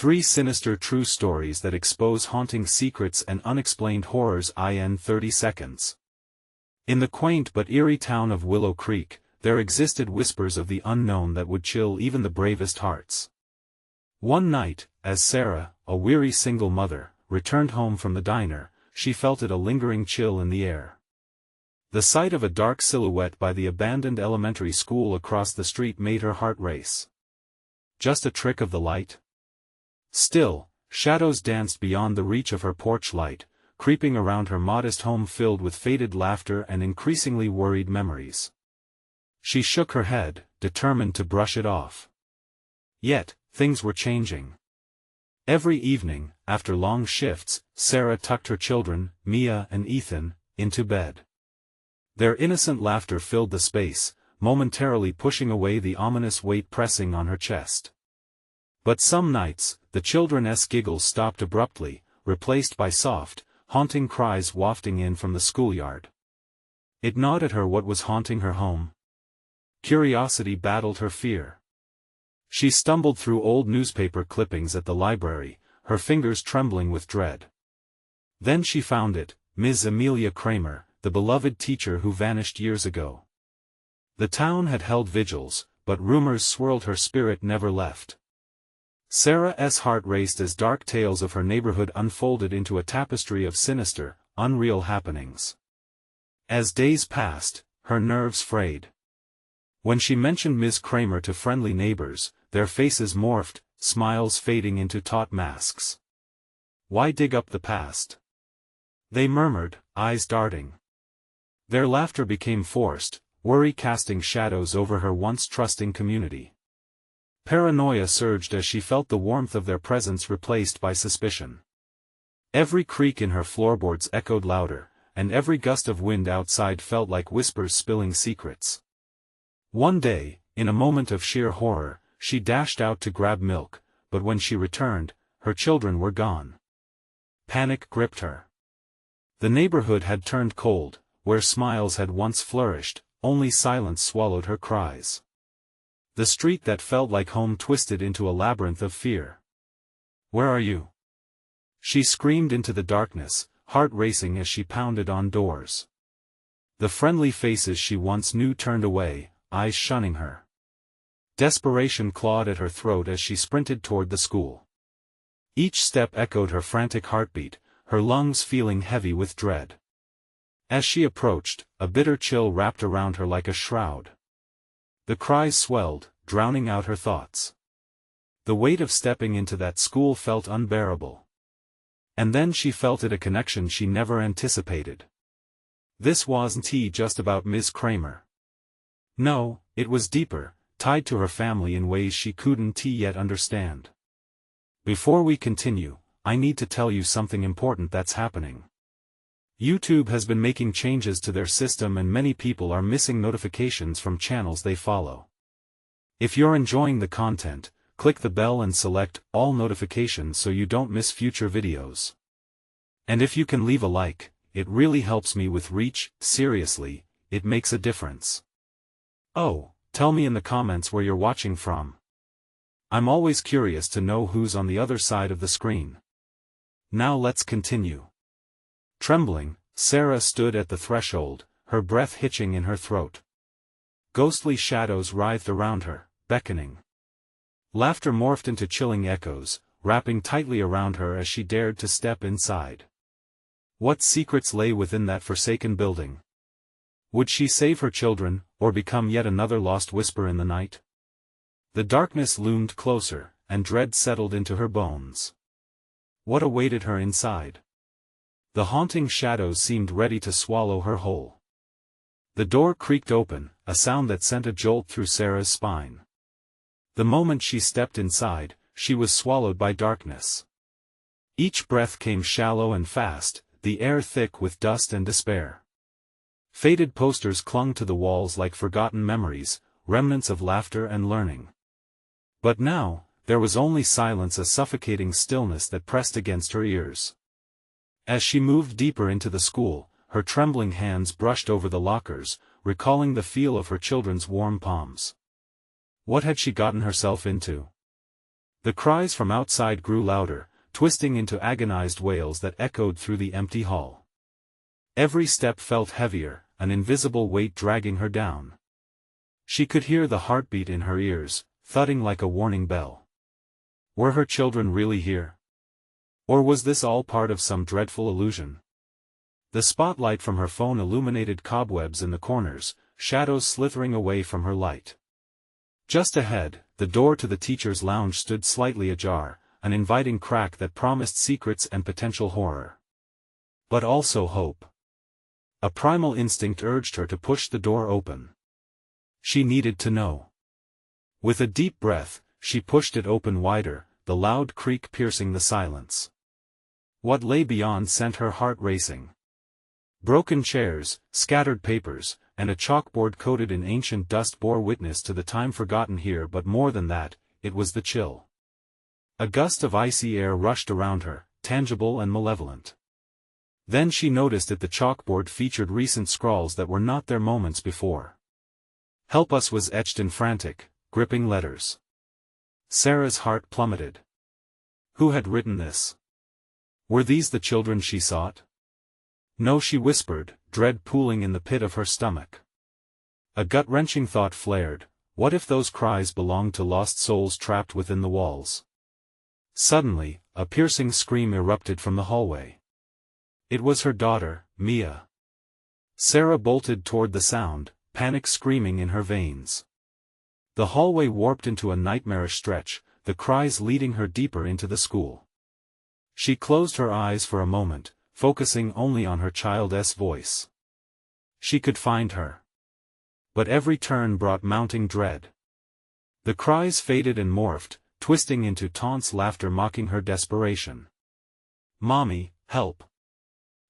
3 Sinister True Stories that expose haunting secrets and unexplained horrors in 30 seconds. In the quaint but eerie town of Willow Creek, there existed whispers of the unknown that would chill even the bravest hearts. One night, as Sarah, a weary single mother, returned home from the diner, she felt a lingering chill in the air. The sight of a dark silhouette by the abandoned elementary school across the street made her heart race. Just a trick of the light? Still, shadows danced beyond the reach of her porch light, creeping around her modest home filled with faded laughter and increasingly worried memories. She shook her head, determined to brush it off. Yet, things were changing. Every evening, after long shifts, Sarah tucked her children, Mia and Ethan, into bed. Their innocent laughter filled the space, momentarily pushing away the ominous weight pressing on her chest. But some nights, the children's giggles stopped abruptly, replaced by soft, haunting cries wafting in from the schoolyard. It gnawed at her what was haunting her home. Curiosity battled her fear. She stumbled through old newspaper clippings at the library, her fingers trembling with dread. Then she found it, Ms. Amelia Kramer, the beloved teacher who vanished years ago. The town had held vigils, but rumors swirled her spirit never left. Sarah's heart raced as dark tales of her neighborhood unfolded into a tapestry of sinister, unreal happenings. As days passed, her nerves frayed. When she mentioned Ms. Kramer to friendly neighbors, their faces morphed, smiles fading into taut masks. Why dig up the past? They murmured, eyes darting. Their laughter became forced, worry casting shadows over her once trusting community. Paranoia surged as she felt the warmth of their presence replaced by suspicion. Every creak in her floorboards echoed louder, and every gust of wind outside felt like whispers spilling secrets. One day, in a moment of sheer horror, she dashed out to grab milk, but when she returned, her children were gone. Panic gripped her. The neighborhood had turned cold, where smiles had once flourished, only silence swallowed her cries. The street that felt like home twisted into a labyrinth of fear. "Where are you?" She screamed into the darkness, heart racing as she pounded on doors. The friendly faces she once knew turned away, eyes shunning her. Desperation clawed at her throat as she sprinted toward the school. Each step echoed her frantic heartbeat, her lungs feeling heavy with dread. As she approached, a bitter chill wrapped around her like a shroud. The cries swelled, drowning out her thoughts. The weight of stepping into that school felt unbearable. And then she felt a connection she never anticipated. This wasn't just about Ms. Kramer. No, it was deeper, tied to her family in ways she couldn't yet understand. Before we continue, I need to tell you something important that's happening. YouTube has been making changes to their system and many people are missing notifications from channels they follow. If you're enjoying the content, click the bell and select all notifications so you don't miss future videos. And if you can leave a like, it really helps me with reach. Seriously, it makes a difference. Oh, tell me in the comments where you're watching from. I'm always curious to know who's on the other side of the screen. Now let's continue. Trembling, Sarah stood at the threshold, her breath hitching in her throat. Ghostly shadows writhed around her, beckoning. Laughter morphed into chilling echoes, wrapping tightly around her as she dared to step inside. What secrets lay within that forsaken building? Would she save her children, or become yet another lost whisper in the night? The darkness loomed closer, and dread settled into her bones. What awaited her inside? The haunting shadows seemed ready to swallow her whole. The door creaked open, a sound that sent a jolt through Sarah's spine. The moment she stepped inside, she was swallowed by darkness. Each breath came shallow and fast, the air thick with dust and despair. Faded posters clung to the walls like forgotten memories, remnants of laughter and learning. But now, there was only silence, a suffocating stillness that pressed against her ears. As she moved deeper into the school, her trembling hands brushed over the lockers, recalling the feel of her children's warm palms. What had she gotten herself into? The cries from outside grew louder, twisting into agonized wails that echoed through the empty hall. Every step felt heavier, an invisible weight dragging her down. She could hear the heartbeat in her ears, thudding like a warning bell. Were her children really here? Or was this all part of some dreadful illusion? The spotlight from her phone illuminated cobwebs in the corners, shadows slithering away from her light. Just ahead, the door to the teacher's lounge stood slightly ajar, an inviting crack that promised secrets and potential horror. But also hope. A primal instinct urged her to push the door open. She needed to know. With a deep breath, she pushed it open wider, the loud creak piercing the silence. What lay beyond sent her heart racing. Broken chairs, scattered papers, and a chalkboard coated in ancient dust bore witness to the time forgotten here, but more than that, it was the chill. A gust of icy air rushed around her, tangible and malevolent. Then she noticed that the chalkboard featured recent scrawls that were not there moments before. "Help us" was etched in frantic, gripping letters. Sarah's heart plummeted. Who had written this? Were these the children she sought? No, she whispered, dread pooling in the pit of her stomach. A gut-wrenching thought flared: what if those cries belonged to lost souls trapped within the walls? Suddenly, a piercing scream erupted from the hallway. It was her daughter, Mia. Sarah bolted toward the sound, panic screaming in her veins. The hallway warped into a nightmarish stretch, the cries leading her deeper into the school. She closed her eyes for a moment, focusing only on her child's voice. She could find her. But every turn brought mounting dread. The cries faded and morphed, twisting into taunts, laughter mocking her desperation. "Mommy, help!"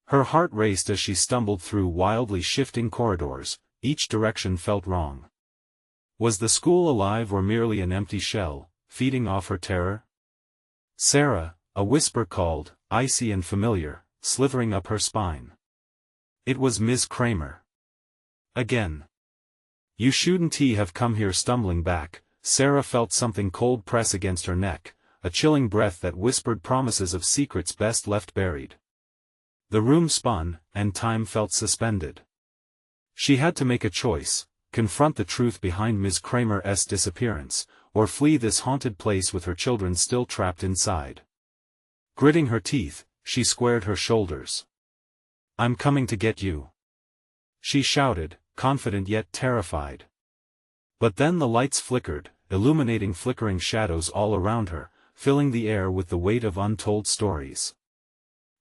Her heart raced as she stumbled through wildly shifting corridors, each direction felt wrong. Was the school alive or merely an empty shell, feeding off her terror? "Sarah," a whisper called, icy and familiar, slithering up her spine. It was Ms. Kramer. Again. "You shouldn't have come here." Stumbling back, Sarah felt something cold press against her neck, a chilling breath that whispered promises of secrets best left buried. The room spun, and time felt suspended. She had to make a choice: confront the truth behind Ms. Kramer's disappearance, or flee this haunted place with her children still trapped inside. Gritting her teeth, she squared her shoulders. "I'm coming to get you," she shouted, confident yet terrified. But then the lights flickered, illuminating flickering shadows all around her, filling the air with the weight of untold stories.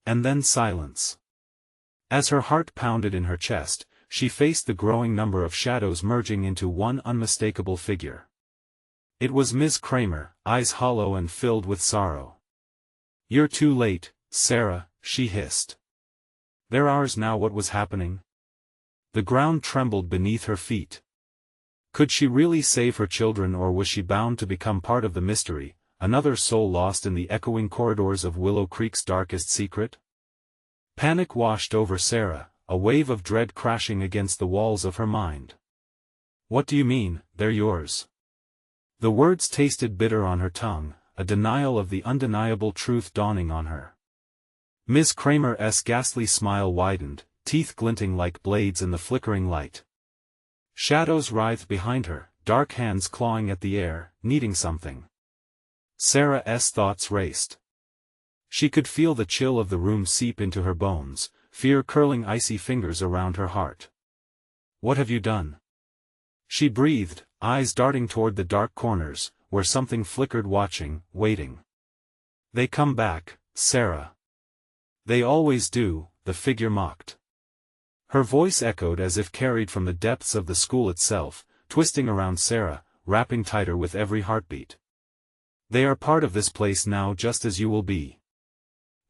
And then silence. As her heart pounded in her chest, she faced the growing number of shadows merging into one unmistakable figure. It was Ms. Kramer, eyes hollow and filled with sorrow. "You're too late, Sarah," she hissed. There hours now. What was happening? The ground trembled beneath her feet. Could she really save her children, or was she bound to become part of the mystery, another soul lost in the echoing corridors of Willow Creek's darkest secret? Panic washed over Sarah, a wave of dread crashing against the walls of her mind. "What do you mean, they're yours?" The words tasted bitter on her tongue, a denial of the undeniable truth dawning on her. Ms. Kramer's ghastly smile widened, teeth glinting like blades in the flickering light. Shadows writhed behind her, dark hands clawing at the air, needing something. Sarah's thoughts raced. She could feel the chill of the room seep into her bones, fear curling icy fingers around her heart. "What have you done?" she breathed, eyes darting toward the dark corners, where something flickered, watching, waiting. "They come back, Sarah." "They always do," the figure mocked. Her voice echoed as if carried from the depths of the school itself, twisting around Sarah, wrapping tighter with every heartbeat. "They are part of this place now, just as you will be."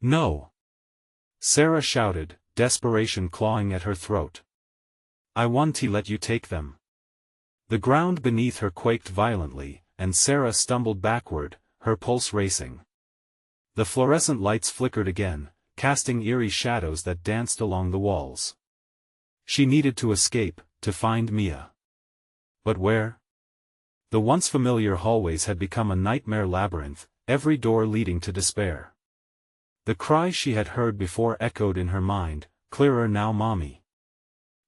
"No!" Sarah shouted, desperation clawing at her throat. "I want to let you take them." The ground beneath her quaked violently, and Sarah stumbled backward, her pulse racing. The fluorescent lights flickered again, casting eerie shadows that danced along the walls. She needed to escape, to find Mia. But where? The once familiar hallways had become a nightmare labyrinth, every door leading to despair. The cry she had heard before echoed in her mind, clearer now, "Mommy."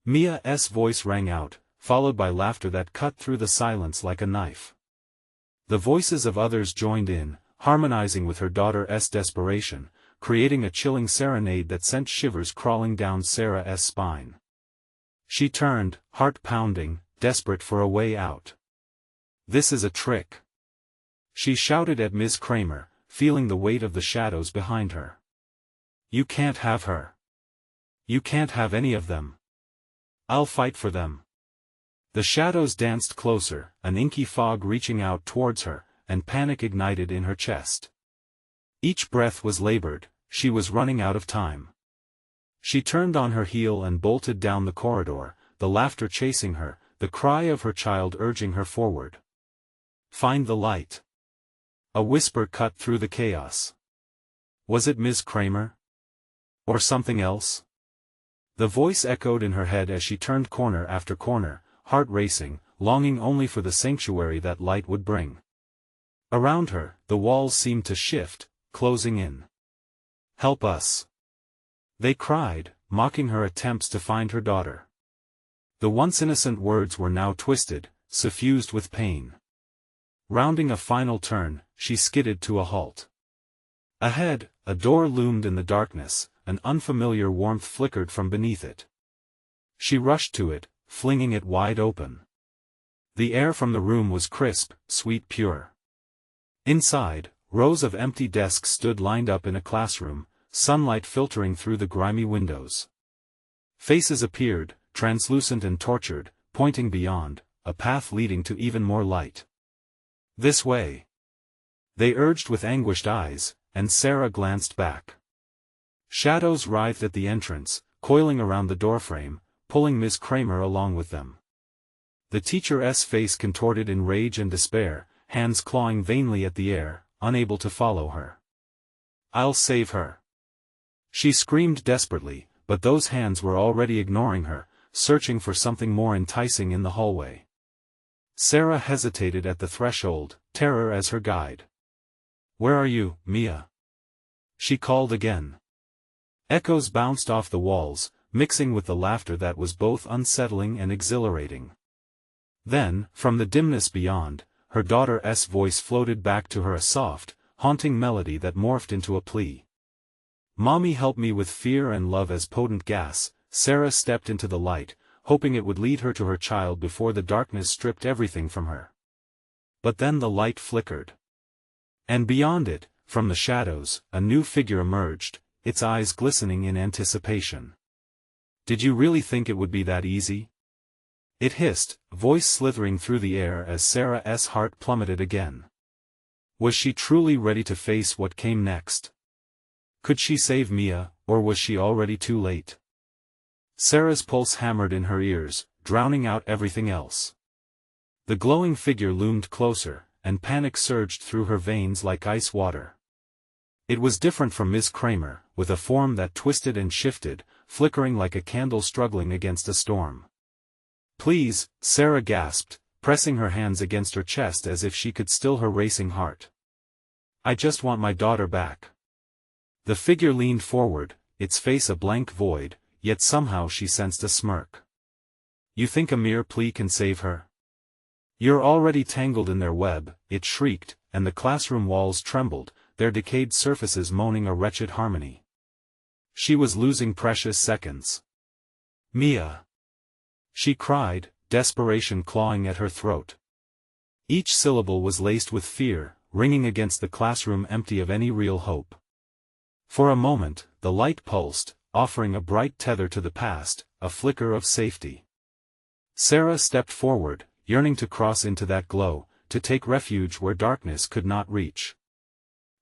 Mia's voice rang out, followed by laughter that cut through the silence like a knife. The voices of others joined in, harmonizing with her daughter's desperation, creating a chilling serenade that sent shivers crawling down Sarah's spine. She turned, heart pounding, desperate for a way out. "This is a trick!" she shouted at Ms. Kramer, feeling the weight of the shadows behind her. "You can't have her. You can't have any of them. I'll fight for them." The shadows danced closer, an inky fog reaching out towards her, and panic ignited in her chest. Each breath was labored, she was running out of time. She turned on her heel and bolted down the corridor, the laughter chasing her, the cry of her child urging her forward. "Find the light." A whisper cut through the chaos. Was it Ms. Kramer? Or something else? The voice echoed in her head as she turned corner after corner, heart racing, longing only for the sanctuary that light would bring. Around her, the walls seemed to shift, closing in. "Help us!" they cried, mocking her attempts to find her daughter. The once innocent words were now twisted, suffused with pain. Rounding a final turn, she skidded to a halt. Ahead, a door loomed in the darkness, an unfamiliar warmth flickered from beneath it. She rushed to it, flinging it wide open. The air from the room was crisp, sweet, pure. Inside, rows of empty desks stood lined up in a classroom, sunlight filtering through the grimy windows. Faces appeared, translucent and tortured, pointing beyond, a path leading to even more light. "This way!" they urged with anguished eyes, and Sarah glanced back. Shadows writhed at the entrance, coiling around the doorframe, pulling Ms. Kramer along with them. The teacher's face contorted in rage and despair, hands clawing vainly at the air, unable to follow her. "I'll save her!" she screamed desperately, but those hands were already ignoring her, searching for something more enticing in the hallway. Sarah hesitated at the threshold, terror as her guide. "Where are you, Mia?" she called again. Echoes bounced off the walls, mixing with the laughter that was both unsettling and exhilarating. Then, from the dimness beyond, her daughter's voice floated back to her, a soft, haunting melody that morphed into a plea. "Mommy, help me with fear and love as potent gas." Sarah stepped into the light, hoping it would lead her to her child before the darkness stripped everything from her. But then the light flickered. And beyond it, from the shadows, a new figure emerged, its eyes glistening in anticipation. "Did you really think it would be that easy?" it hissed, voice slithering through the air as Sarah's heart plummeted again. Was she truly ready to face what came next? Could she save Mia, or was she already too late? Sarah's pulse hammered in her ears, drowning out everything else. The glowing figure loomed closer, and panic surged through her veins like ice water. It was different from Miss Kramer, with a form that twisted and shifted, flickering like a candle struggling against a storm. "Please," Sarah gasped, pressing her hands against her chest as if she could still her racing heart. "I just want my daughter back." The figure leaned forward, its face a blank void, yet somehow she sensed a smirk. "You think a mere plea can save her? You're already tangled in their web," it shrieked, and the classroom walls trembled, their decayed surfaces moaning a wretched harmony. She was losing precious seconds. "Mia!" she cried, desperation clawing at her throat. Each syllable was laced with fear, ringing against the classroom empty of any real hope. For a moment, the light pulsed, offering a bright tether to the past, a flicker of safety. Sarah stepped forward, yearning to cross into that glow, to take refuge where darkness could not reach.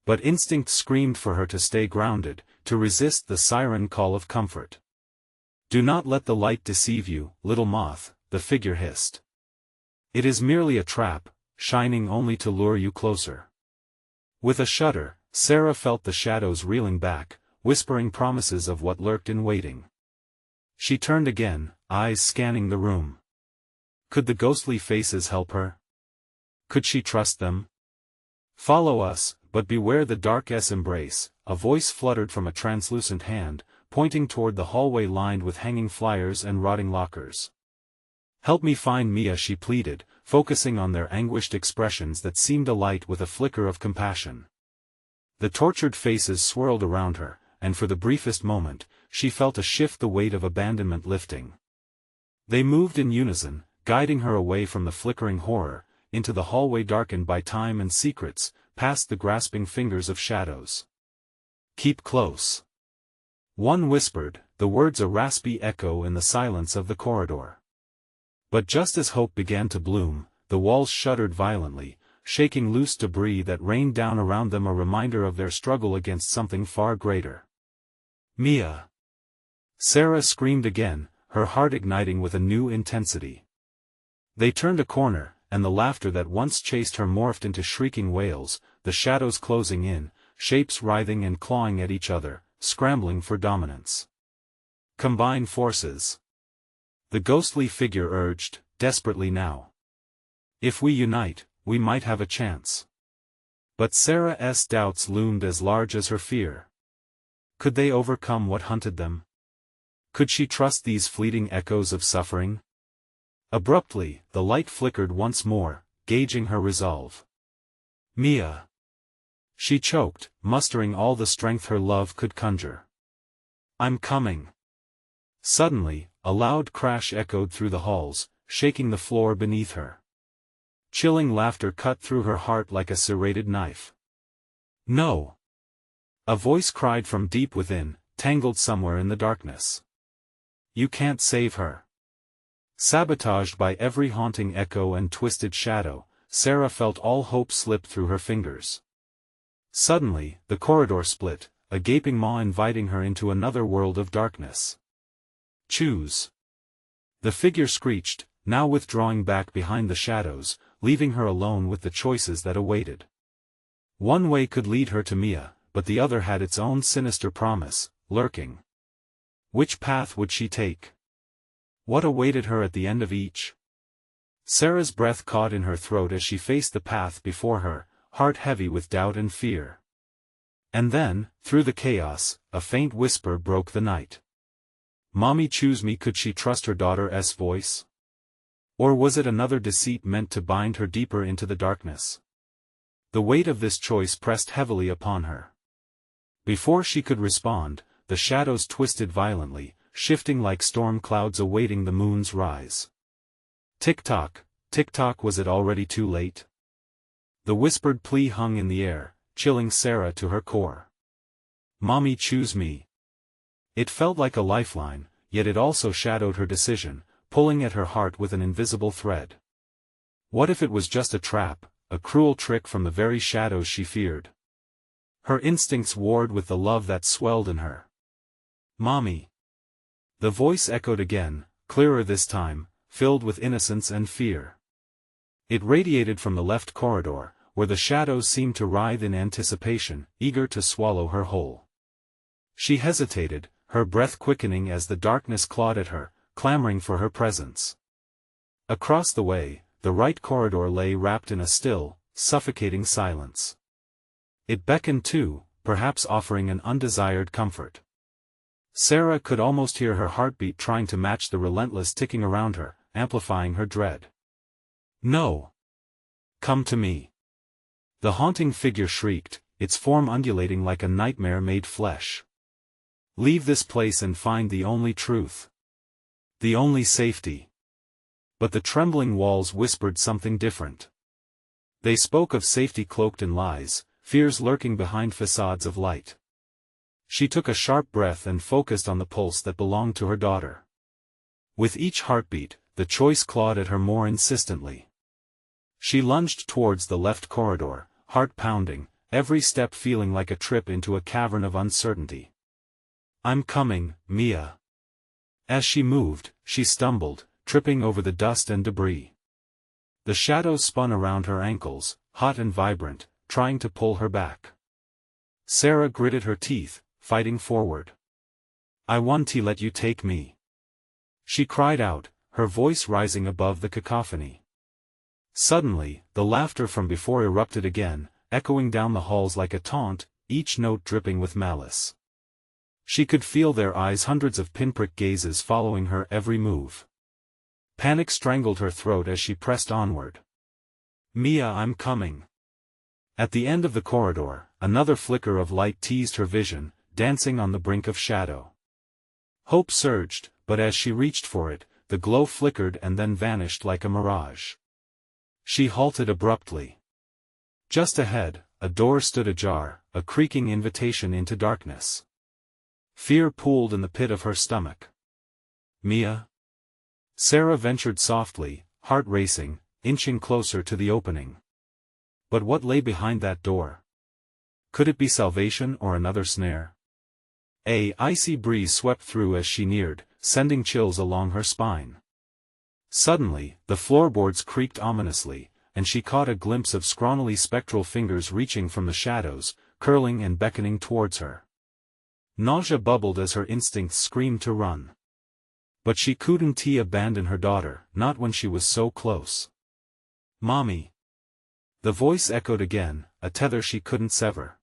But instinct screamed for her to stay grounded, to resist the siren call of comfort. "Do not let the light deceive you, little moth," the figure hissed. "It is merely a trap, shining only to lure you closer." With a shudder, Sarah felt the shadows reeling back, whispering promises of what lurked in waiting. She turned again, eyes scanning the room. Could the ghostly faces help her? Could she trust them? Follow us, but beware the dark's embrace, a voice fluttered from a translucent hand, pointing toward the hallway lined with hanging flyers and rotting lockers. Help me find Mia, she pleaded, focusing on their anguished expressions that seemed alight with a flicker of compassion. The tortured faces swirled around her, and for the briefest moment, she felt the weight of abandonment lifting. They moved in unison, guiding her away from the flickering horror, into the hallway darkened by time and secrets, past the grasping fingers of shadows. Keep close. One whispered, the words a raspy echo in the silence of the corridor. But just as hope began to bloom, the walls shuddered violently, shaking loose debris that rained down around them, a reminder of their struggle against something far greater. Mia! Sarah screamed again, her heart igniting with a new intensity. They turned a corner, and the laughter that once chased her morphed into shrieking wails, the shadows closing in, shapes writhing and clawing at each other, scrambling for dominance. Combine forces. The ghostly figure urged, desperately now. If we unite, we might have a chance. But Sarah's doubts loomed as large as her fear. Could they overcome what hunted them? Could she trust these fleeting echoes of suffering? Abruptly, the light flickered once more, gauging her resolve. Mia! She choked, mustering all the strength her love could conjure. I'm coming. Suddenly, a loud crash echoed through the halls, shaking the floor beneath her. Chilling laughter cut through her heart like a serrated knife. No! A voice cried from deep within, tangled somewhere in the darkness. You can't save her. Sabotaged by every haunting echo and twisted shadow, Sarah felt all hope slip through her fingers. Suddenly, the corridor split, a gaping maw inviting her into another world of darkness. Choose. The figure screeched, now withdrawing back behind the shadows, leaving her alone with the choices that awaited. One way could lead her to Mia, but the other had its own sinister promise, lurking. Which path would she take? What awaited her at the end of each? Sarah's breath caught in her throat as she faced the path before her, heart heavy with doubt and fear. And then, through the chaos, a faint whisper broke the night. Mommy, choose me. Could she trust her daughter's voice? Or was it another deceit meant to bind her deeper into the darkness? The weight of this choice pressed heavily upon her. Before she could respond, the shadows twisted violently, shifting like storm clouds awaiting the moon's rise. Tick-tock, tick-tock. Was it already too late? The whispered plea hung in the air, chilling Sarah to her core. Mommy, choose me. It felt like a lifeline, yet it also shadowed her decision, pulling at her heart with an invisible thread. What if it was just a trap, a cruel trick from the very shadows she feared? Her instincts warred with the love that swelled in her. Mommy! The voice echoed again, clearer this time, filled with innocence and fear. It radiated from the left corridor, where the shadows seemed to writhe in anticipation, eager to swallow her whole. She hesitated, her breath quickening as the darkness clawed at her, clamoring for her presence. Across the way, the right corridor lay wrapped in a still, suffocating silence. It beckoned too, perhaps offering an undesired comfort. Sarah could almost hear her heartbeat trying to match the relentless ticking around her, amplifying her dread. No! Come to me! The haunting figure shrieked, its form undulating like a nightmare made flesh. Leave this place and find the only truth. The only safety. But the trembling walls whispered something different. They spoke of safety cloaked in lies, fears lurking behind facades of light. She took a sharp breath and focused on the pulse that belonged to her daughter. With each heartbeat, the choice clawed at her more insistently. She lunged towards the left corridor, heart pounding, every step feeling like a trip into a cavern of uncertainty. I'm coming, Mia. As she moved, she stumbled, tripping over the dust and debris. The shadows spun around her ankles, hot and vibrant, trying to pull her back. Sarah gritted her teeth, fighting forward. I want to let you take me. She cried out, her voice rising above the cacophony. Suddenly, the laughter from before erupted again, echoing down the halls like a taunt, each note dripping with malice. She could feel their eyes, hundreds of pinprick gazes following her every move. Panic strangled her throat as she pressed onward. "Mia, I'm coming." At the end of the corridor, another flicker of light teased her vision, dancing on the brink of shadow. Hope surged, but as she reached for it, the glow flickered and then vanished like a mirage. She halted abruptly. Just ahead, a door stood ajar, a creaking invitation into darkness. Fear pooled in the pit of her stomach. "Mia?" Sarah ventured softly, heart racing, inching closer to the opening. But what lay behind that door? Could it be salvation or another snare? An icy breeze swept through as she neared, sending chills along her spine. Suddenly, the floorboards creaked ominously, and she caught a glimpse of scrawny spectral fingers reaching from the shadows, curling and beckoning towards her. Nausea bubbled as her instincts screamed to run. But she couldn't abandon her daughter, not when she was so close. "Mommy." The voice echoed again, a tether she couldn't sever.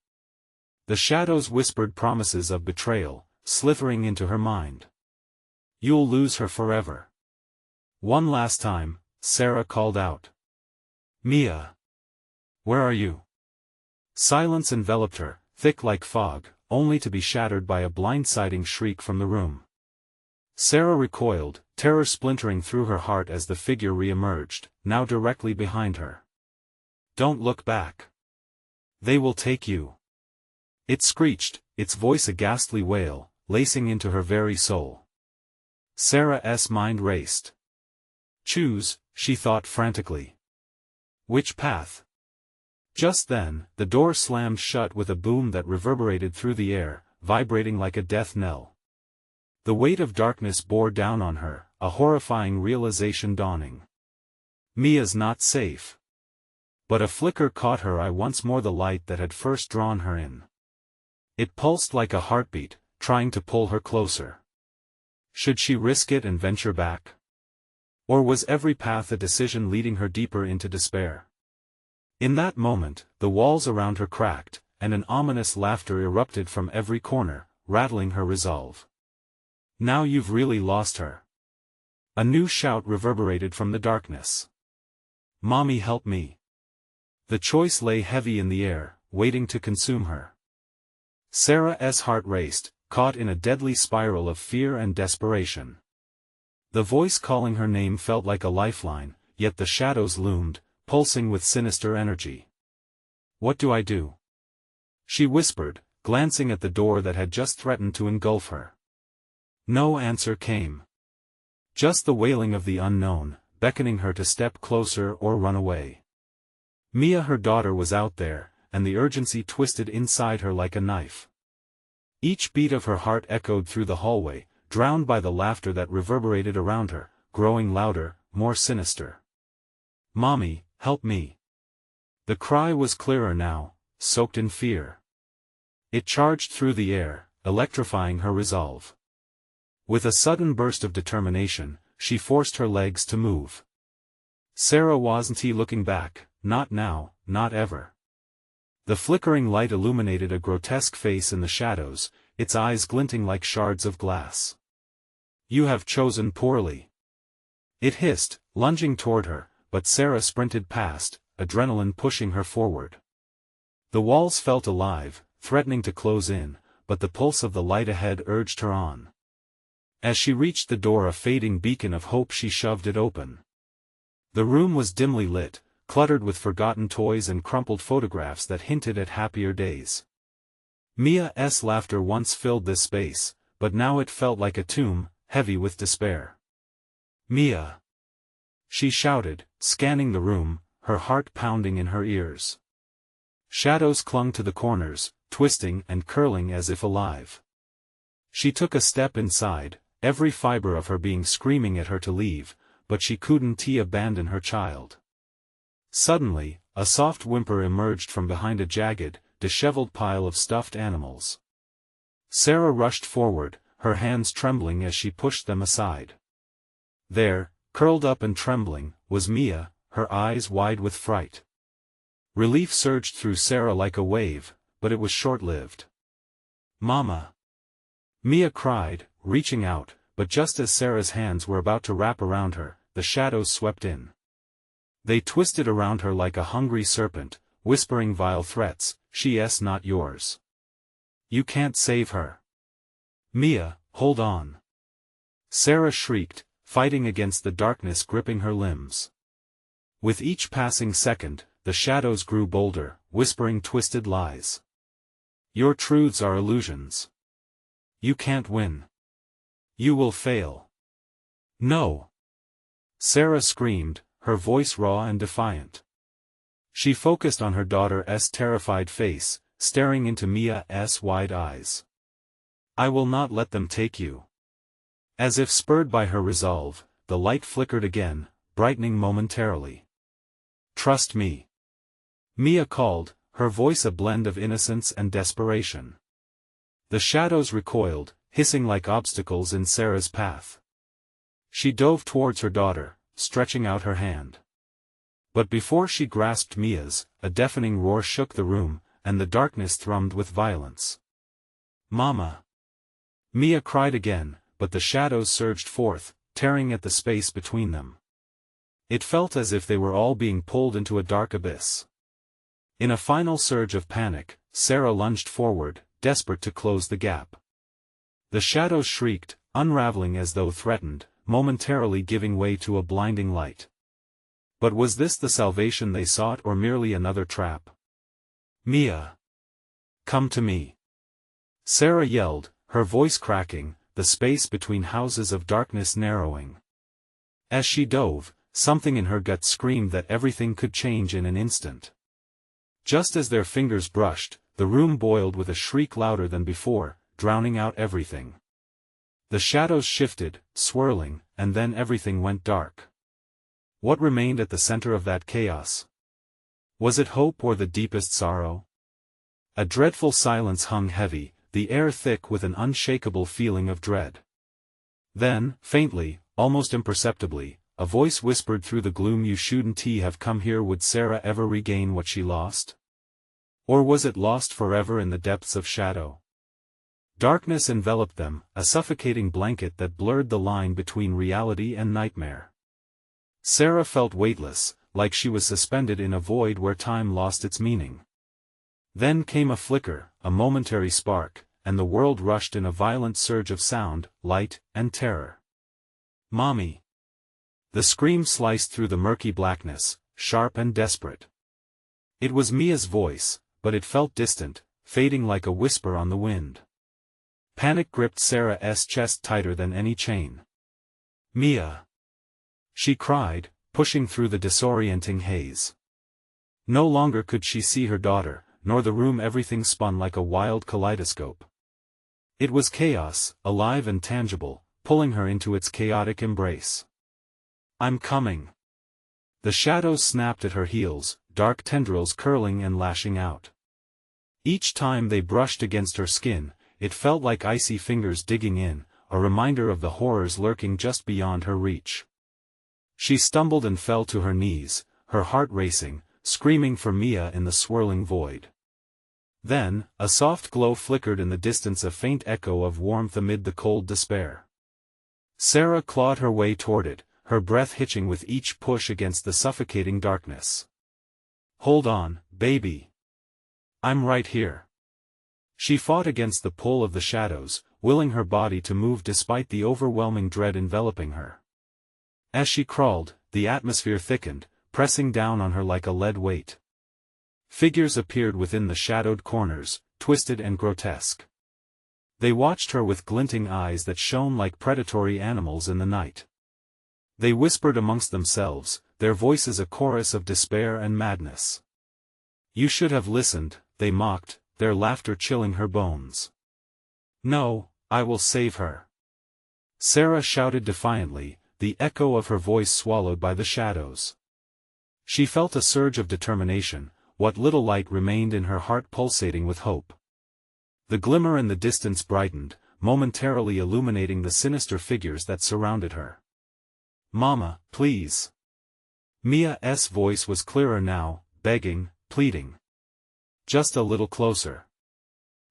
The shadows whispered promises of betrayal, slithering into her mind. "You'll lose her forever." One last time, Sarah called out. "Mia. Where are you?" Silence enveloped her, thick like fog, only to be shattered by a blindsiding shriek from the room. Sarah recoiled, terror splintering through her heart as the figure re-emerged, now directly behind her. "Don't look back. They will take you." It screeched, its voice a ghastly wail, lacing into her very soul. Sarah's mind raced. Choose, she thought frantically. Which path? Just then, the door slammed shut with a boom that reverberated through the air, vibrating like a death knell. The weight of darkness bore down on her, a horrifying realization dawning. Mia's not safe. But a flicker caught her eye once more, the light that had first drawn her in. It pulsed like a heartbeat, trying to pull her closer. Should she risk it and venture back? Or was every path a decision leading her deeper into despair? In that moment, the walls around her cracked, and an ominous laughter erupted from every corner, rattling her resolve. "Now you've really lost her." A new shout reverberated from the darkness. "Mommy, help me." The choice lay heavy in the air, waiting to consume her. Sarah's heart raced, caught in a deadly spiral of fear and desperation. The voice calling her name felt like a lifeline, yet the shadows loomed, pulsing with sinister energy. "What do I do?" she whispered, glancing at the door that had just threatened to engulf her. No answer came. Just the wailing of the unknown, beckoning her to step closer or run away. Mia, her daughter, was out there, and the urgency twisted inside her like a knife. Each beat of her heart echoed through the hallway, drowned by the laughter that reverberated around her, growing louder, more sinister. "Mommy, help me." The cry was clearer now, soaked in fear. It charged through the air, electrifying her resolve. With a sudden burst of determination, she forced her legs to move. Sarah wasn't looking back, not now, not ever. The flickering light illuminated a grotesque face in the shadows, its eyes glinting like shards of glass. "You have chosen poorly." It hissed, lunging toward her, but Sarah sprinted past, adrenaline pushing her forward. The walls felt alive, threatening to close in, but the pulse of the light ahead urged her on. As she reached the door, a fading beacon of hope, she shoved it open. The room was dimly lit, cluttered with forgotten toys and crumpled photographs that hinted at happier days. Mia's laughter once filled this space, but now it felt like a tomb, heavy with despair. "Mia!" she shouted, scanning the room, her heart pounding in her ears. Shadows clung to the corners, twisting and curling as if alive. She took a step inside, every fiber of her being screaming at her to leave, but she couldn't abandon her child. Suddenly, a soft whimper emerged from behind a jagged, disheveled pile of stuffed animals. Sarah rushed forward, her hands trembling as she pushed them aside. There, curled up and trembling, was Mia, her eyes wide with fright. Relief surged through Sarah like a wave, but it was short-lived. "Mama!" Mia cried, reaching out, but just as Sarah's hands were about to wrap around her, the shadows swept in. They twisted around her like a hungry serpent, whispering vile threats, "She's not yours. You can't save her. Mia, hold on." Sarah shrieked, fighting against the darkness gripping her limbs. With each passing second, the shadows grew bolder, whispering twisted lies. "Your truths are illusions. You can't win. You will fail." "No!" Sarah screamed, her voice raw and defiant. She focused on her daughter's terrified face, staring into Mia's wide eyes. "I will not let them take you." As if spurred by her resolve, the light flickered again, brightening momentarily. "Trust me," Mia called, her voice a blend of innocence and desperation. The shadows recoiled, hissing like obstacles in Sarah's path. She dove towards her daughter, stretching out her hand. But before she grasped Mia's, a deafening roar shook the room, and the darkness thrummed with violence. "Mama!" Mia cried again, but the shadows surged forth, tearing at the space between them. It felt as if they were all being pulled into a dark abyss. In a final surge of panic, Sarah lunged forward, desperate to close the gap. The shadows shrieked, unraveling as though threatened, momentarily giving way to a blinding light. But was this the salvation they sought or merely another trap? "Mia! Come to me!" Sarah yelled, her voice cracking, the space between houses of darkness narrowing. As she dove, something in her gut screamed that everything could change in an instant. Just as their fingers brushed, the room boiled with a shriek louder than before, drowning out everything. The shadows shifted, swirling, and then everything went dark. What remained at the center of that chaos? Was it hope or the deepest sorrow? A dreadful silence hung heavy, the air thick with an unshakable feeling of dread. Then, faintly, almost imperceptibly, a voice whispered through the gloom, "You shouldn't have come here." Would Sarah ever regain what she lost? Or was it lost forever in the depths of shadow? Darkness enveloped them, a suffocating blanket that blurred the line between reality and nightmare. Sarah felt weightless, like she was suspended in a void where time lost its meaning. Then came a flicker, a momentary spark, and the world rushed in a violent surge of sound, light, and terror. "Mommy!" The scream sliced through the murky blackness, sharp and desperate. It was Mia's voice, but it felt distant, fading like a whisper on the wind. Panic gripped Sarah's chest tighter than any chain. "Mia!" she cried, pushing through the disorienting haze. No longer could she see her daughter, nor the room. Everything spun like a wild kaleidoscope. It was chaos, alive and tangible, pulling her into its chaotic embrace. "I'm coming!" The shadows snapped at her heels, dark tendrils curling and lashing out. Each time they brushed against her skin, it felt like icy fingers digging in, a reminder of the horrors lurking just beyond her reach. She stumbled and fell to her knees, her heart racing, screaming for Mia in the swirling void. Then, a soft glow flickered in the distance, a faint echo of warmth amid the cold despair. Sarah clawed her way toward it, her breath hitching with each push against the suffocating darkness. "Hold on, baby. I'm right here." She fought against the pull of the shadows, willing her body to move despite the overwhelming dread enveloping her. As she crawled, the atmosphere thickened, pressing down on her like a lead weight. Figures appeared within the shadowed corners, twisted and grotesque. They watched her with glinting eyes that shone like predatory animals in the night. They whispered amongst themselves, their voices a chorus of despair and madness. "You should have listened," they mocked, their laughter chilling her bones. "No, I will save her," Sarah shouted defiantly, the echo of her voice swallowed by the shadows. She felt a surge of determination, what little light remained in her heart pulsating with hope. The glimmer in the distance brightened, momentarily illuminating the sinister figures that surrounded her. "Mama, please." Mia's voice was clearer now, begging, pleading. Just a little closer.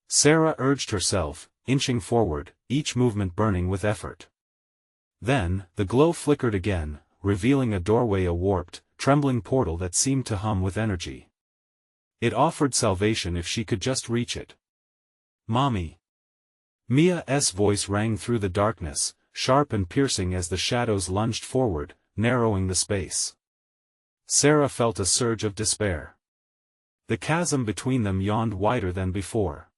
Sarah urged herself, inching forward, each movement burning with effort. Then, the glow flickered again, revealing a doorway, a warped, trembling portal that seemed to hum with energy. It offered salvation if she could just reach it. "Mommy." Mia's voice rang through the darkness, sharp and piercing as the shadows lunged forward, narrowing the space. Sarah felt a surge of despair. The chasm between them yawned wider than before.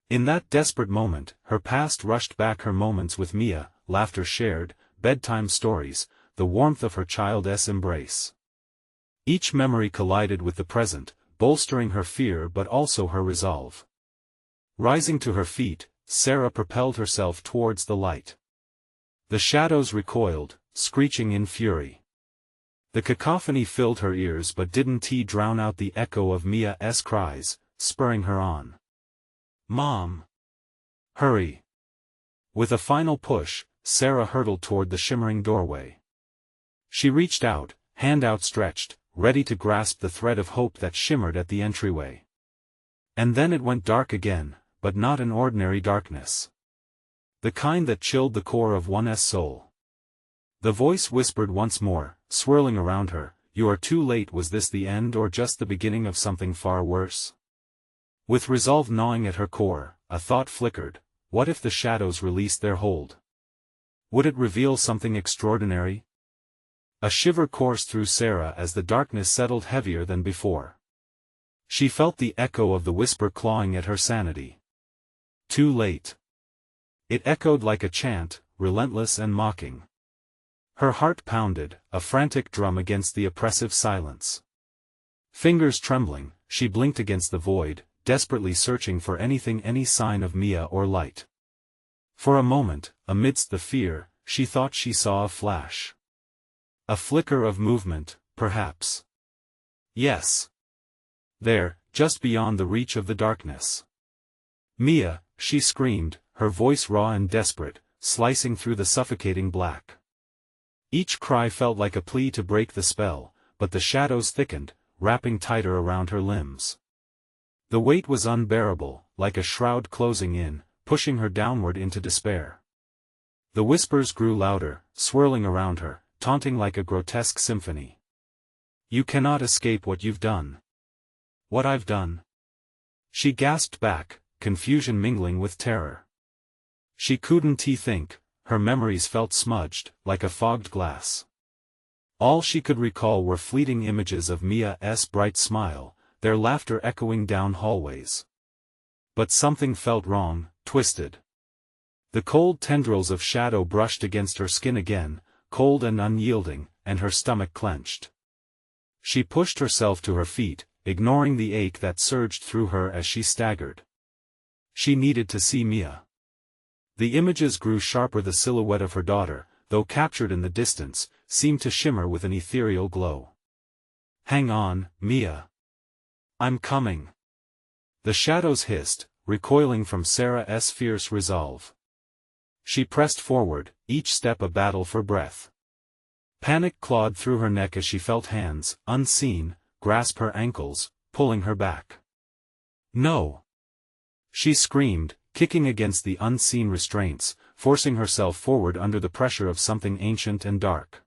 In that desperate moment, her past rushed back, her moments with Mia, laughter shared, bedtime stories, the warmth of her child's embrace. Each memory collided with the present, bolstering her fear but also her resolve. Rising to her feet, Sarah propelled herself towards the light. The shadows recoiled, screeching in fury. The cacophony filled her ears but didn't drown out the echo of Mia's cries, spurring her on. "Mom! Hurry!" With a final push, Sarah hurtled toward the shimmering doorway. She reached out, hand outstretched, ready to grasp the thread of hope that shimmered at the entryway. And then it went dark again, but not an ordinary darkness. The kind that chilled the core of one's soul. The voice whispered once more, swirling around her, "You are too late." Was this the end or just the beginning of something far worse? With resolve gnawing at her core, a thought flickered: what if the shadows released their hold? Would it reveal something extraordinary? A shiver coursed through Sarah as the darkness settled heavier than before. She felt the echo of the whisper clawing at her sanity. Too late. It echoed like a chant, relentless and mocking. Her heart pounded, a frantic drum against the oppressive silence. Fingers trembling, she blinked against the void, desperately searching for anything, any sign of Mia or light. For a moment, amidst the fear, she thought she saw a flash. A flicker of movement, perhaps. Yes. There, just beyond the reach of the darkness. "Mia," she screamed, her voice raw and desperate, slicing through the suffocating black. Each cry felt like a plea to break the spell, but the shadows thickened, wrapping tighter around her limbs. The weight was unbearable, like a shroud closing in, pushing her downward into despair. The whispers grew louder, swirling around her, taunting like a grotesque symphony. "You cannot escape what you've done." "What I've done?" She gasped back, confusion mingling with terror. She couldn't think, her memories felt smudged, like a fogged glass. All she could recall were fleeting images of Mia's bright smile, their laughter echoing down hallways. But something felt wrong, twisted. The cold tendrils of shadow brushed against her skin again, cold and unyielding, and her stomach clenched. She pushed herself to her feet, ignoring the ache that surged through her as she staggered. She needed to see Mia. The images grew sharper. The silhouette of her daughter, though captured in the distance, seemed to shimmer with an ethereal glow. "Hang on, Mia. I'm coming." The shadows hissed, recoiling from Sarah's fierce resolve. She pressed forward, each step a battle for breath. Panic clawed through her neck as she felt hands, unseen, grasp her ankles, pulling her back. "No!" She screamed, kicking against the unseen restraints, forcing herself forward under the pressure of something ancient and dark.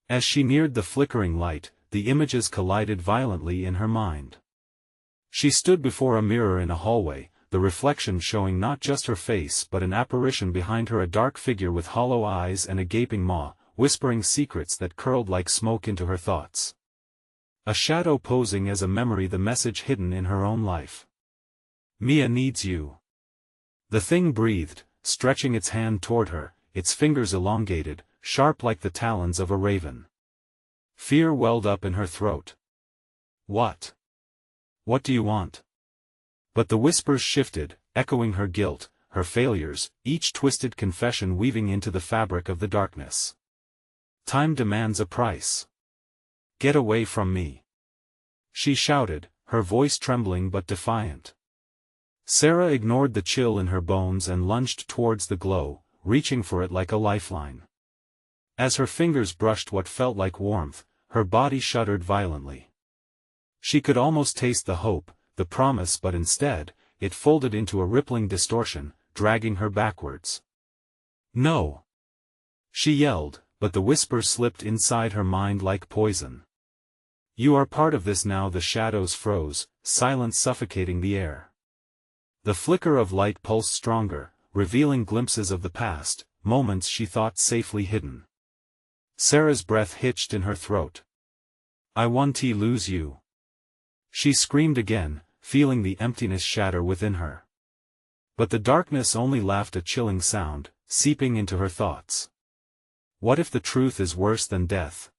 As she neared the flickering light, the images collided violently in her mind. She stood before a mirror in a hallway, the reflection showing not just her face but an apparition behind her, a dark figure with hollow eyes and a gaping maw, whispering secrets that curled like smoke into her thoughts. A shadow posing as a memory, the message hidden in her own life. "Mia needs you." The thing breathed, stretching its hand toward her, its fingers elongated, sharp like the talons of a raven. Fear welled up in her throat. "What? What do you want?" But the whispers shifted, echoing her guilt, her failures, each twisted confession weaving into the fabric of the darkness. "Time demands a price. Get away from me," she shouted, her voice trembling but defiant. Sarah ignored the chill in her bones and lunged towards the glow, reaching for it like a lifeline. As her fingers brushed what felt like warmth, her body shuddered violently. She could almost taste the hope, the promise, but instead, it folded into a rippling distortion, dragging her backwards. "No!" she yelled, but the whisper slipped inside her mind like poison. "You are part of this now." The shadows froze, silence suffocating the air. The flicker of light pulsed stronger, revealing glimpses of the past, moments she thought safely hidden. Sarah's breath hitched in her throat. "I want to lose you," she screamed again, feeling the emptiness shatter within her. But the darkness only laughed, a chilling sound, seeping into her thoughts. What if the truth is worse than death?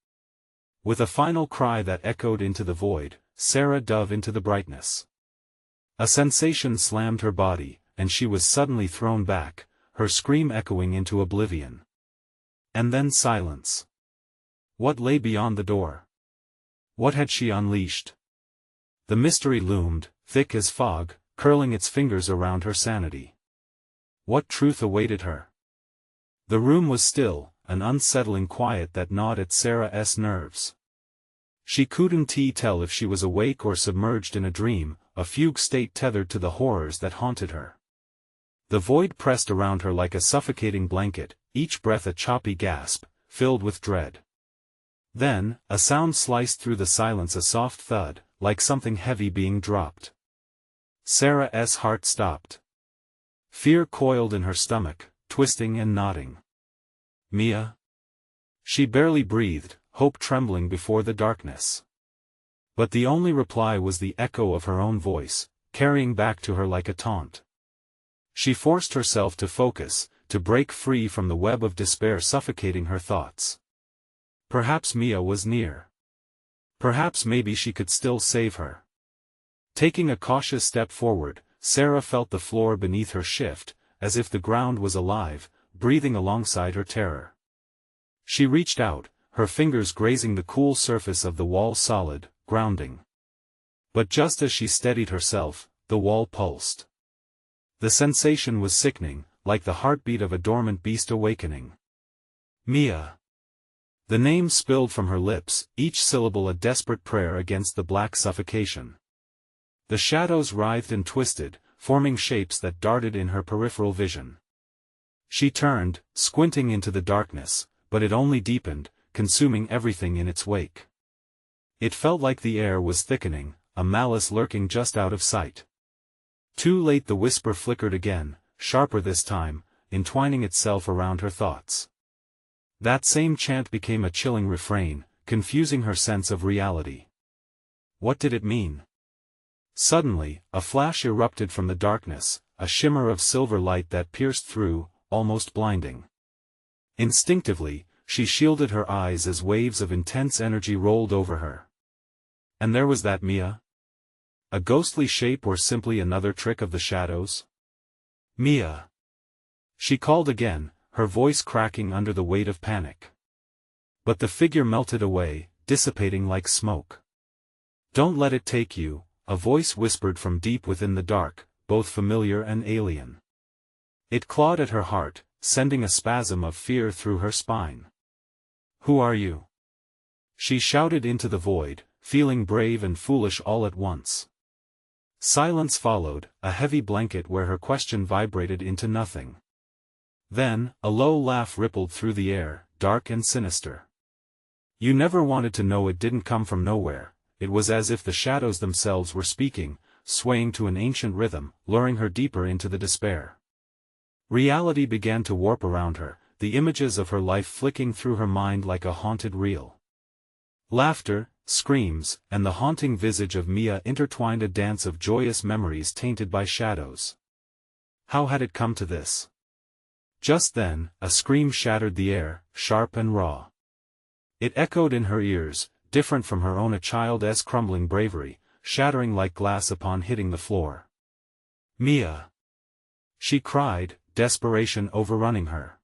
With a final cry that echoed into the void, Sarah dove into the brightness. A sensation slammed her body, and she was suddenly thrown back, her scream echoing into oblivion. And then silence. What lay beyond the door? What had she unleashed? The mystery loomed, thick as fog, curling its fingers around her sanity. What truth awaited her? The room was still, an unsettling quiet that gnawed at Sarah's nerves. She couldn't tell if she was awake or submerged in a dream, a fugue state tethered to the horrors that haunted her. The void pressed around her like a suffocating blanket, each breath a choppy gasp, filled with dread. Then, a sound sliced through the silence, a soft thud, like something heavy being dropped. Sarah's heart stopped. Fear coiled in her stomach, twisting and knotting. "Mia?" She barely breathed, hope trembling before the darkness. But the only reply was the echo of her own voice, carrying back to her like a taunt. She forced herself to focus, to break free from the web of despair suffocating her thoughts. Perhaps Mia was near. Perhaps maybe she could still save her. Taking a cautious step forward, Sarah felt the floor beneath her shift, as if the ground was alive, breathing alongside her terror. She reached out, her fingers grazing the cool surface of the wall, solid, grounding. But just as she steadied herself, the wall pulsed. The sensation was sickening, like the heartbeat of a dormant beast awakening. "Mia!" The name spilled from her lips, each syllable a desperate prayer against the black suffocation. The shadows writhed and twisted, forming shapes that darted in her peripheral vision. She turned, squinting into the darkness, but it only deepened, consuming everything in its wake. It felt like the air was thickening, a malice lurking just out of sight. Too late, the whisper flickered again, sharper this time, entwining itself around her thoughts. That same chant became a chilling refrain, confusing her sense of reality. What did it mean? Suddenly, a flash erupted from the darkness, a shimmer of silver light that pierced through, almost blinding. Instinctively, she shielded her eyes as waves of intense energy rolled over her. And there was that Mia? A ghostly shape, or simply another trick of the shadows? "Mia!" She called again, her voice cracking under the weight of panic. But the figure melted away, dissipating like smoke. "Don't let it take you," a voice whispered from deep within the dark, both familiar and alien. It clawed at her heart, sending a spasm of fear through her spine. "Who are you?" she shouted into the void, feeling brave and foolish all at once. Silence followed, a heavy blanket where her question vibrated into nothing. Then, a low laugh rippled through the air, dark and sinister. "You never wanted to know." It didn't come from nowhere, it was as if the shadows themselves were speaking, swaying to an ancient rhythm, luring her deeper into the despair. Reality began to warp around her, the images of her life flicking through her mind like a haunted reel. Laughter, screams, and the haunting visage of Mia intertwined, a dance of joyous memories tainted by shadows. How had it come to this? Just then, a scream shattered the air, sharp and raw. It echoed in her ears, different from her own, a child's crumbling bravery, shattering like glass upon hitting the floor. "Mia!" she cried, desperation overrunning her.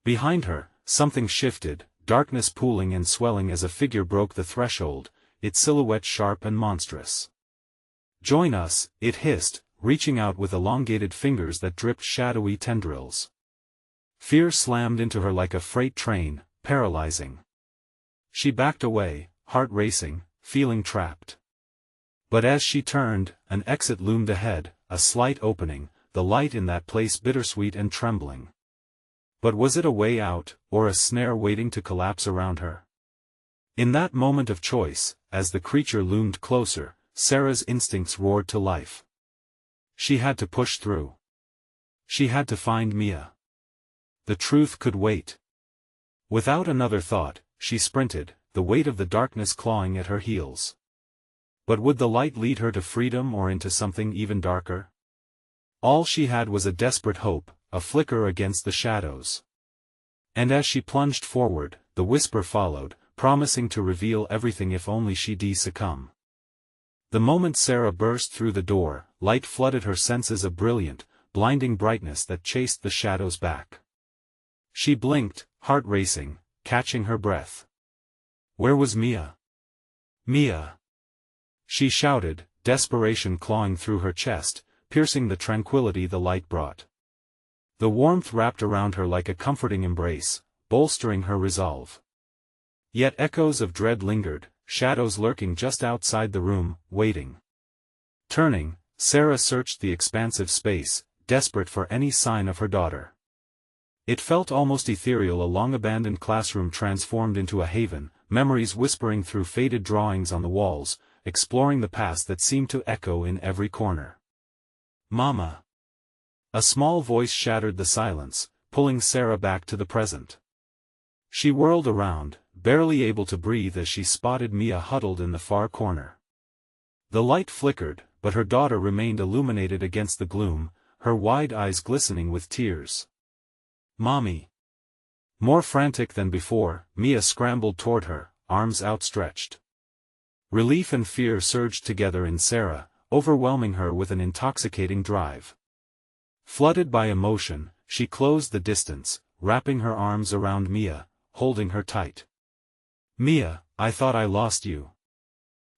Behind her, something shifted, darkness pooling and swelling as a figure broke the threshold, its silhouette sharp and monstrous. "Join us," it hissed, reaching out with elongated fingers that dripped shadowy tendrils. Fear slammed into her like a freight train, paralyzing. She backed away, heart racing, feeling trapped. But as she turned, an exit loomed ahead, a slight opening, the light in that place bittersweet and trembling. But was it a way out, or a snare waiting to collapse around her? In that moment of choice, as the creature loomed closer, Sarah's instincts roared to life. She had to push through. She had to find Mia. The truth could wait. Without another thought, she sprinted, the weight of the darkness clawing at her heels. But would the light lead her to freedom or into something even darker? All she had was a desperate hope, a flicker against the shadows. And as she plunged forward, the whisper followed, promising to reveal everything if only she'd succumb. The moment Sarah burst through the door, light flooded her senses, a brilliant, blinding brightness that chased the shadows back. She blinked, heart racing, catching her breath. Where was Mia? Mia! She shouted, desperation clawing through her chest, piercing the tranquility the light brought. The warmth wrapped around her like a comforting embrace, bolstering her resolve. Yet echoes of dread lingered, shadows lurking just outside the room, waiting. Turning, Sarah searched the expansive space, desperate for any sign of her daughter. It felt almost ethereal, a long-abandoned classroom transformed into a haven, memories whispering through faded drawings on the walls, exploring the past that seemed to echo in every corner. "Mama!" A small voice shattered the silence, pulling Sarah back to the present. She whirled around, barely able to breathe as she spotted Mia huddled in the far corner. The light flickered, but her daughter remained illuminated against the gloom, her wide eyes glistening with tears. "Mommy!" More frantic than before, Mia scrambled toward her, arms outstretched. Relief and fear surged together in Sarah, overwhelming her with an intoxicating drive. Flooded by emotion, she closed the distance, wrapping her arms around Mia, holding her tight. "Mia, I thought I lost you."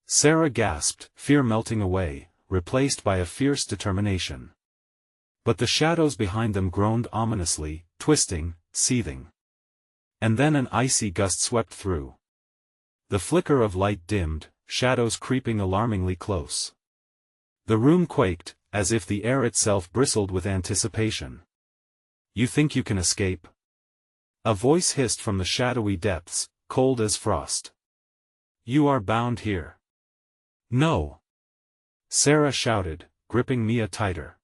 Sarah gasped, fear melting away, replaced by a fierce determination. But the shadows behind them groaned ominously, twisting, seething. And then an icy gust swept through. The flicker of light dimmed, shadows creeping alarmingly close. The room quaked, as if the air itself bristled with anticipation. "You think you can escape?" A voice hissed from the shadowy depths, cold as frost. "You are bound here." "No!" Sarah shouted, gripping Mia tighter.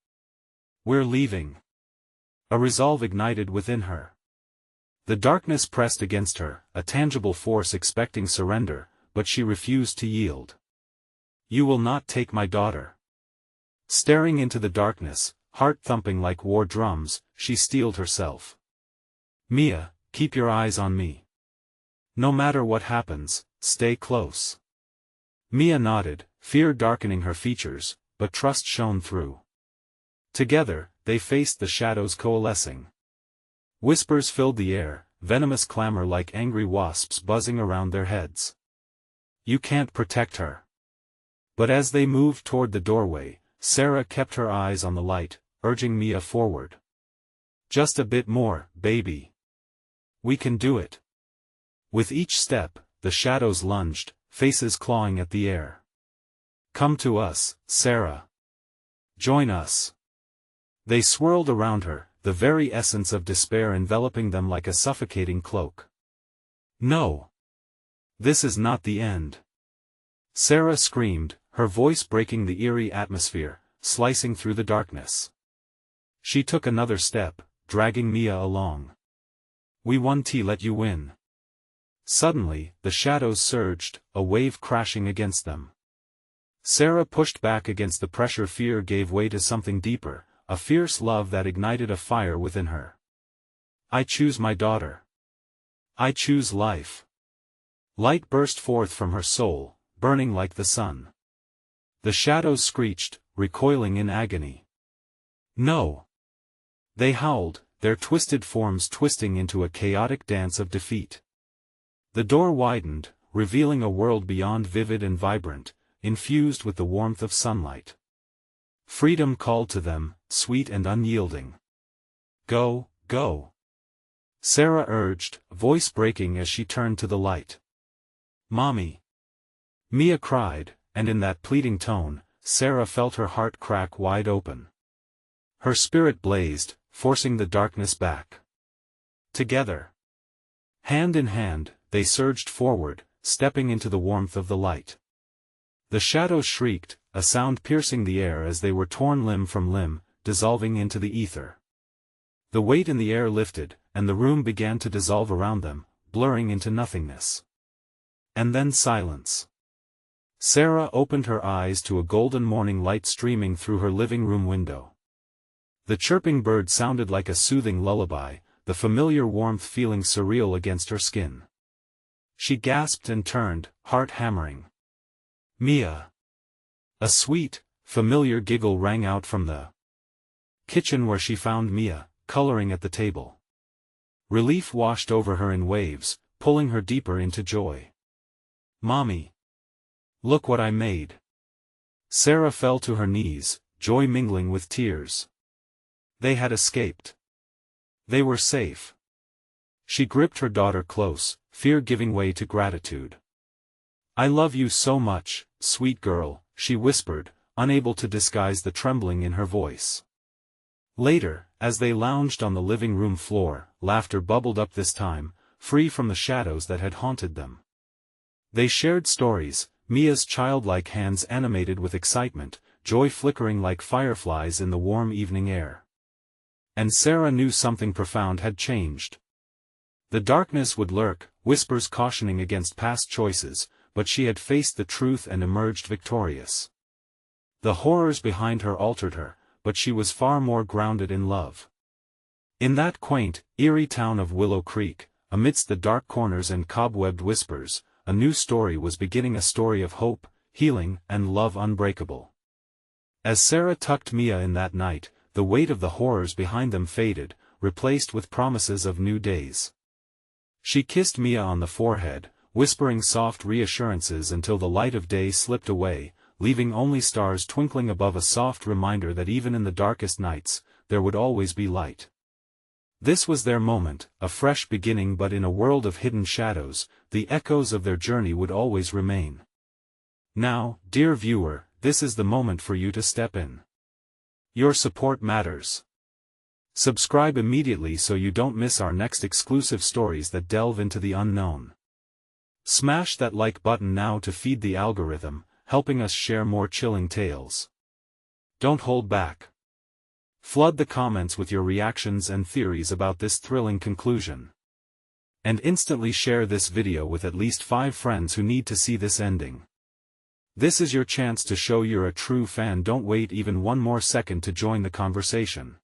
"We're leaving." A resolve ignited within her. The darkness pressed against her, a tangible force expecting surrender, but she refused to yield. "You will not take my daughter." Staring into the darkness, heart thumping like war drums, she steeled herself. "Mia, keep your eyes on me. No matter what happens, stay close." Mia nodded, fear darkening her features, but trust shone through. Together, they faced the shadows coalescing. Whispers filled the air, venomous clamor like angry wasps buzzing around their heads. "You can't protect her." But as they moved toward the doorway, Sarah kept her eyes on the light, urging Mia forward. "Just a bit more, baby. We can do it." With each step, the shadows lunged, faces clawing at the air. "Come to us, Sarah. Join us." They swirled around her, the very essence of despair enveloping them like a suffocating cloak. "No. This is not the end." Sarah screamed, her voice breaking the eerie atmosphere, slicing through the darkness. She took another step, dragging Mia along. "We won't let you win." Suddenly, the shadows surged, a wave crashing against them. Sarah pushed back against the pressure. Fear gave way to something deeper, a fierce love that ignited a fire within her. "I choose my daughter. I choose life." Light burst forth from her soul, burning like the sun. The shadows screeched, recoiling in agony. "No!" They howled, their twisted forms twisting into a chaotic dance of defeat. The door widened, revealing a world beyond vivid and vibrant, infused with the warmth of sunlight. Freedom called to them, sweet and unyielding. "Go, go!" Sarah urged, voice breaking as she turned to the light. "Mommy!" Mia cried, and in that pleading tone, Sarah felt her heart crack wide open. Her spirit blazed, forcing the darkness back. Together, hand in hand, they surged forward, stepping into the warmth of the light. The shadows shrieked, a sound piercing the air as they were torn limb from limb, dissolving into the ether. The weight in the air lifted, and the room began to dissolve around them, blurring into nothingness. And then silence. Sarah opened her eyes to a golden morning light streaming through her living room window. The chirping bird sounded like a soothing lullaby, the familiar warmth feeling surreal against her skin. She gasped and turned, heart hammering. Mia! A sweet, familiar giggle rang out from the kitchen where she found Mia, coloring at the table. Relief washed over her in waves, pulling her deeper into joy. Mommy! Look what I made! Sarah fell to her knees, joy mingling with tears. They had escaped. They were safe. She gripped her daughter close, fear giving way to gratitude. I love you so much, sweet girl, she whispered, unable to disguise the trembling in her voice. Later, as they lounged on the living room floor, laughter bubbled up this time, free from the shadows that had haunted them. They shared stories, Mia's childlike hands animated with excitement, joy flickering like fireflies in the warm evening air. And Sarah knew something profound had changed. The darkness would lurk, whispers cautioning against past choices, but she had faced the truth and emerged victorious. The horrors behind her altered her, but she was far more grounded in love. In that quaint, eerie town of Willow Creek, amidst the dark corners and cobwebbed whispers, a new story was beginning, a story of hope, healing, and love unbreakable. As Sarah tucked Mia in that night, the weight of the horrors behind them faded, replaced with promises of new days. She kissed Mia on the forehead, whispering soft reassurances until the light of day slipped away, leaving only stars twinkling above, a soft reminder that even in the darkest nights, there would always be light. This was their moment, a fresh beginning, but in a world of hidden shadows, the echoes of their journey would always remain. Now, dear viewer, this is the moment for you to step in. Your support matters. Subscribe immediately so you don't miss our next exclusive stories that delve into the unknown. Smash that like button now to feed the algorithm, helping us share more chilling tales. Don't hold back. Flood the comments with your reactions and theories about this thrilling conclusion. And instantly share this video with at least 5 friends who need to see this ending. This is your chance to show you're a true fan. Don't wait even one more second to join the conversation.